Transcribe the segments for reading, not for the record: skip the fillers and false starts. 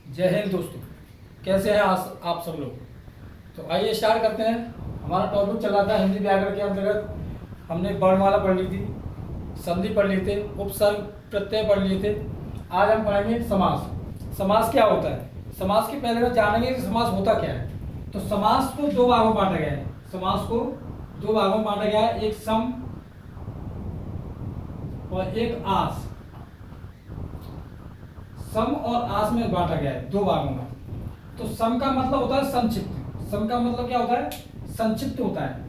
जय हिंद दोस्तों, कैसे हैं आप सब लोग। तो आइए स्टार्ट करते हैं। हमारा टॉपिक चल रहा था हिंदी व्याकरण के अंतर्गत। हमने वर्णमाला पढ़ ली थी, संधि पढ़ ली थी, उपसर्ग प्रत्यय पढ़ लिए थे। आज हम पढ़ेंगे समास। समास क्या होता है, समास के पहले जानेंगे कि समास होता क्या है। तो समास को दो भागों में बांटा गया है। समास को दो भागों में बांटा गया है, एक सम और एक आस। सम और आस में बांटा गया है दो भागों में। तो सम का मतलब होता है संक्षिप्त। सम का मतलब क्या होता है, संक्षिप्त होता है।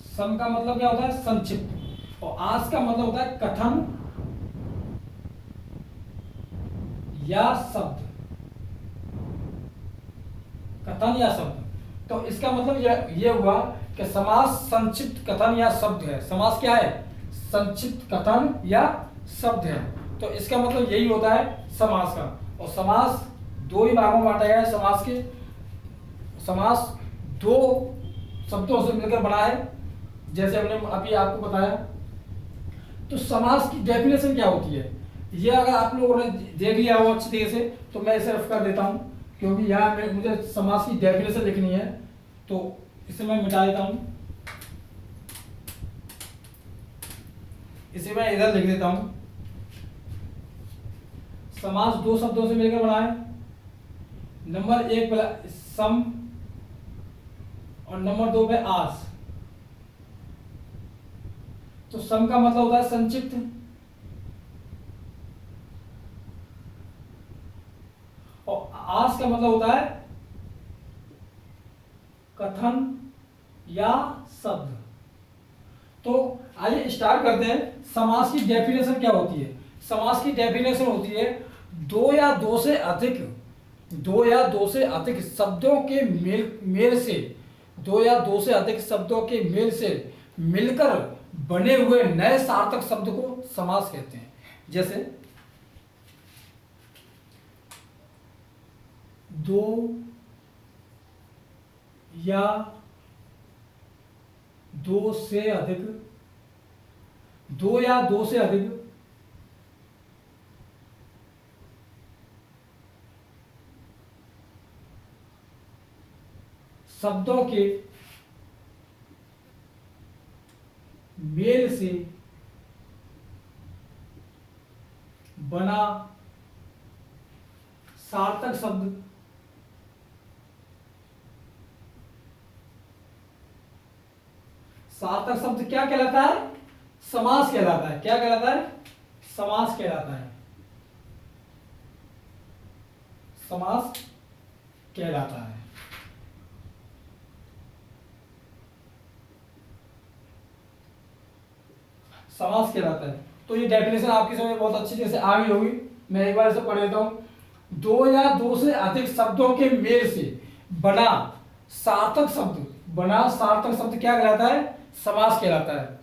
सम का मतलब क्या होता है, संक्षिप्त। और आस का मतलब होता है कथन या शब्द। कथन या शब्द। तो इसका मतलब ये हुआ कि समास संक्षिप्त कथन या शब्द है। समास क्या है, संक्षिप्त कथन या शब्द है। तो इसका मतलब यही होता है समास का। और समास दो ही भागों में बांटा गया है। समास दो शब्दों से मिलकर बना है, जैसे हमने अभी आपको बताया। तो समास की डेफिनेशन क्या होती है, ये अगर आप लोगों ने देख लिया हो अच्छी तरीके से तो मैं इसे रफ कर देता हूं, क्योंकि यहाँ मुझे समास की डेफिनेशन लिखनी है। तो इसे मैं मिटा देता हूं, इसे मैं इधर लिख देता हूं। समास दो शब्दों से मिलकर बना है। नंबर एक पे सम और नंबर दो पे आस। तो सम का मतलब होता है संक्षिप्त, और आस का मतलब होता है कथन या शब्द। तो आइए स्टार्ट करते हैं। समास की डेफिनेशन क्या होती है। समास की डेफिनेशन होती है दो या दो से अधिक शब्दों के मेल से, दो या दो से अधिक शब्दों के मेल से मिलकर बने हुए नए सार्थक शब्द को समास कहते हैं। जैसे दो या दो से अधिक, दो या दो से अधिक शब्दों के मेल से बना सार्थक शब्द सार्थक शब्द क्या कहलाता है, समास कहलाता है। क्या कहलाता है, समास कहलाता है। समास कहलाता है। समास कहलाता है। तो ये डेफिनेशन आपकी समझ में बहुत अच्छी तरह से आ गई होगी। मैं एक बार इसे पढ़ देता हूं। दो या दो से अधिक शब्दों के मेल से बना सार्थक शब्द, बना सार्थक शब्द क्या कहलाता है, समास कहलाता है।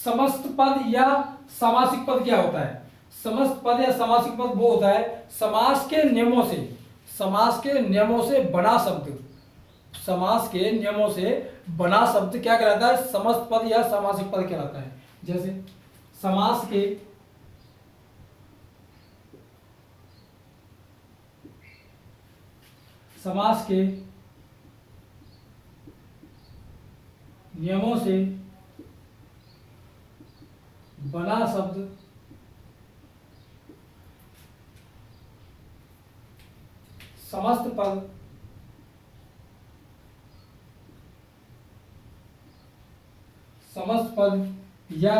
समस्त पद या सामासिक पद क्या होता है, समस्त पद या सामासिक पद वो होता है समास के नियमों से, समास के नियमों से बना शब्द। समास के नियमों से बना शब्द क्या कहलाता है, समस्त पद या सामासिक पद कहलाता है। जैसे समास के नियमों से बना शब्द समस्त पद या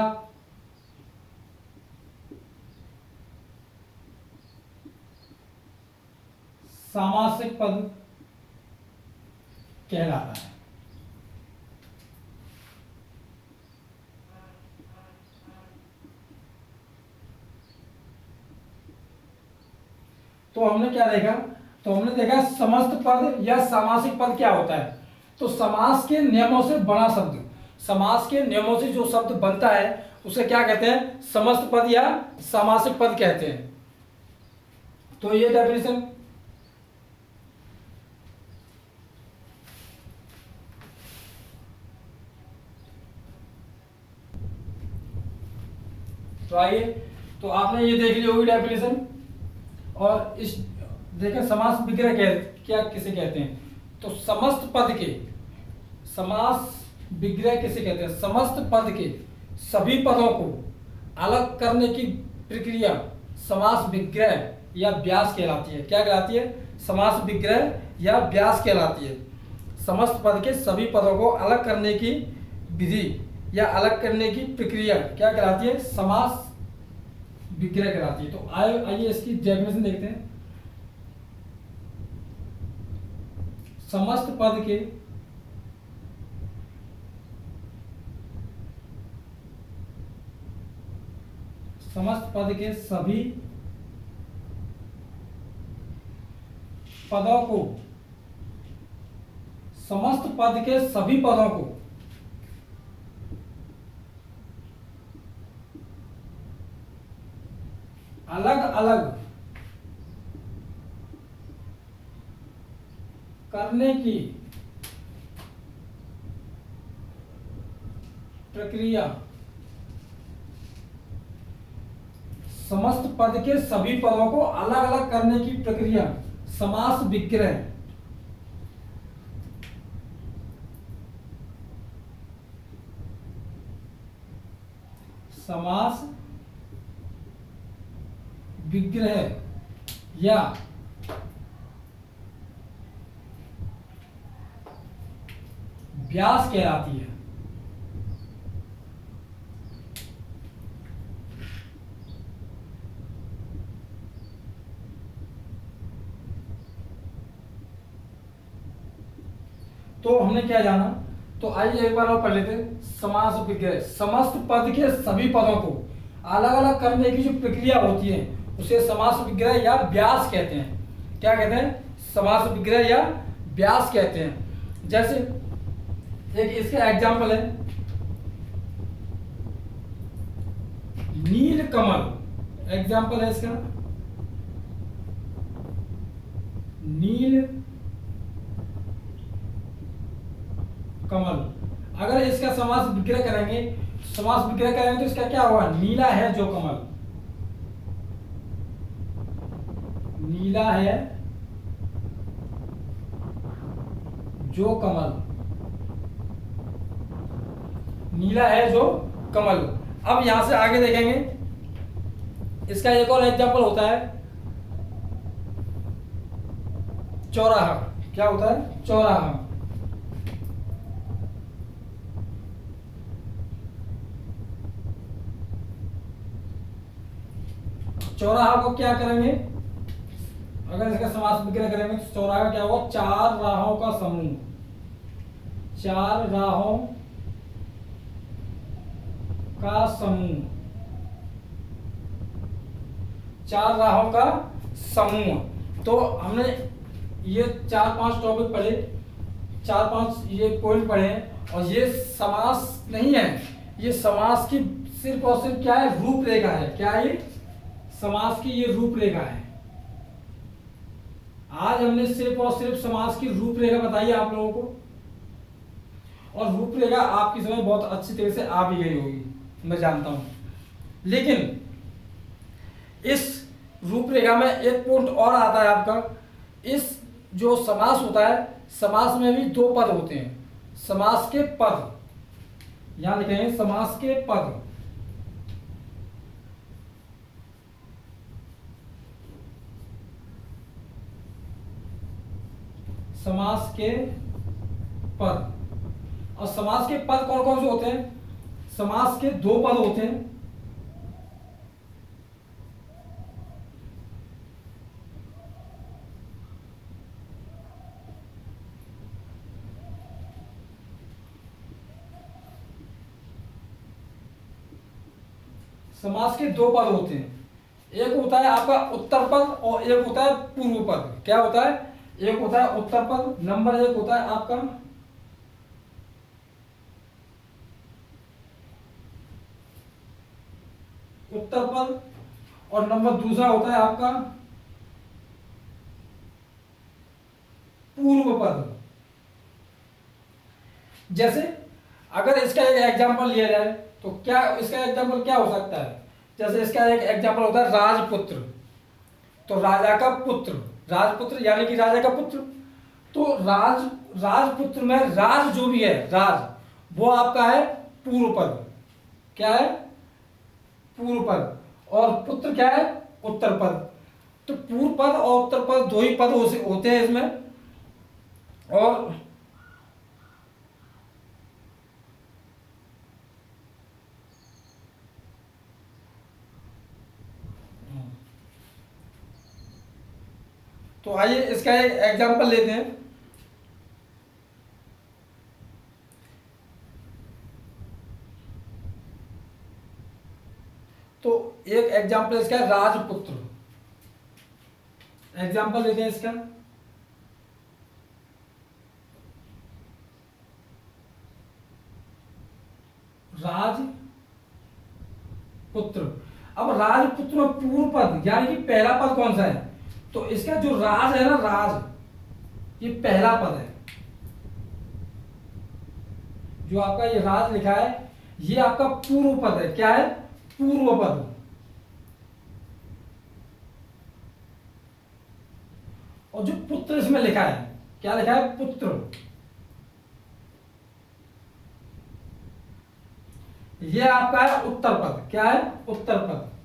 सामासिक पद कहलाता है। तो हमने क्या देखा, तो हमने देखा समस्त पद या सामासिक पद क्या होता है। तो समास के नियमों से बना शब्द, समास के नियमों से जो शब्द बनता है उसे क्या कहते हैं, समस्त पद या सामासिक पद कहते हैं। तो ये डेफिनेशन तो आइए, तो आपने ये देख ली होगी डेफिनेशन। और इस देखें समास विग्रह क्या किसे कहते हैं, तो समस्त पद के, समास विग्रह किसे कहते हैं, समस्त पद के सभी पदों को अलग करने की प्रक्रिया समास विग्रह या व्यास कहलाती है। क्या कहलाती है, समास विग्रह या व्यास कहलाती है। समस्त पद के सभी पदों को अलग करने की विधि या अलग करने की प्रक्रिया क्या कहलाती है, समास विग्रह कहलाती है। तो आइए इसकी डेफिनेशन देखते हैं। समस्त पद के सभी पदों को, समस्त पद के सभी पदों को अलग अलग करने की प्रक्रिया, समस्त पद के सभी पदों को अलग अलग करने की प्रक्रिया समास विग्रह, समास विग्रह या व्यास कहलाती है। तो हमने क्या जाना, तो आइए एक बार और पढ़ लेते हैं। समास विग्रह, समस्त पद के सभी पदों को अलग अलग करने की जो प्रक्रिया होती है उसे समास विग्रह या व्यास कहते हैं। क्या कहते हैं, समास विग्रह या व्यास कहते हैं। जैसे एक इसका एग्जाम्पल है नील कमल, एग्जाम्पल है इसका नील कमल। अगर इसका समास विग्रह करेंगे, समास विग्रह करेंगे तो इसका क्या होगा, नीला है जो कमल, नीला है जो कमल, नीला है जो कमल। अब यहां से आगे देखेंगे, इसका एक और एग्जांपल होता है चौराहा। क्या होता है, चौराहा। चौराहा को क्या करेंगे, अगर इसका समास विग्रह करेंगे तो चौराहा क्या होगा, चार राहों का समूह, चार राहों का समूह, चार राहों का समूह। तो हमने ये 4-5 टॉपिक पढ़े, 4-5 ये पॉइंट पढ़े और ये समास नहीं है, ये समास की सिर्फ और सिर्फ क्या है, रूपरेखा है। क्या है ये, समास की ये रूपरेखा है। आज हमने सिर्फ और सिर्फ समास की रूपरेखा बताई आप लोगों को, और रूपरेखा आपकी समझ बहुत अच्छी तरह से आ भी गई होगी, मैं जानता हूं। लेकिन इस रूपरेखा में एक पॉइंट और आता है आपका, इस जो समास होता है, समास में भी दो पद होते हैं, समास के पद, यहां लिखे हैं समास के पद। समास के पद, और समास के पद कौन कौन से होते हैं, समास के दो पद होते हैं। समास के दो पद होते हैं, एक होता है आपका उत्तर पद और एक होता है पूर्व पद। क्या होता है, एक होता है उत्तर पद, नंबर एक होता है आपका उत्तर पद, और नंबर दूसरा होता है आपका पूर्व पद। जैसे अगर इसका एक एग्जांपल लिया जाए तो क्या इसका एग्जांपल क्या हो सकता है, जैसे इसका एक एग्जाम्पल होता है राजपुत्र, तो राजा का पुत्र, राजपुत्र यानी कि राजा का पुत्र। तो राजपुत्र में राज जो भी है, राज वो आपका है पूर्व पद। क्या है? पूर्व पद। और पुत्र क्या है? उत्तर पद। तो पूर्व पद और उत्तर पद दो ही पद होते हैं इसमें। और तो आइए इसका एक एग्जाम्पल लेते हैं। तो एक एग्जाम्पल इसका है राजपुत्र। एग्जाम्पल लेते हैं इसका। राजपुत्र। अब राजपुत्र में पूर्व पद यानी कि पहला पद कौन सा है? तो इसका जो राज है ना, राज ये पहला पद है। जो आपका ये राज लिखा है ये आपका पूर्व पद है। क्या है? पूर्व पद। और जो पुत्र इसमें लिखा है, क्या लिखा है? पुत्र। ये आपका है उत्तर पद। क्या है? उत्तर पद।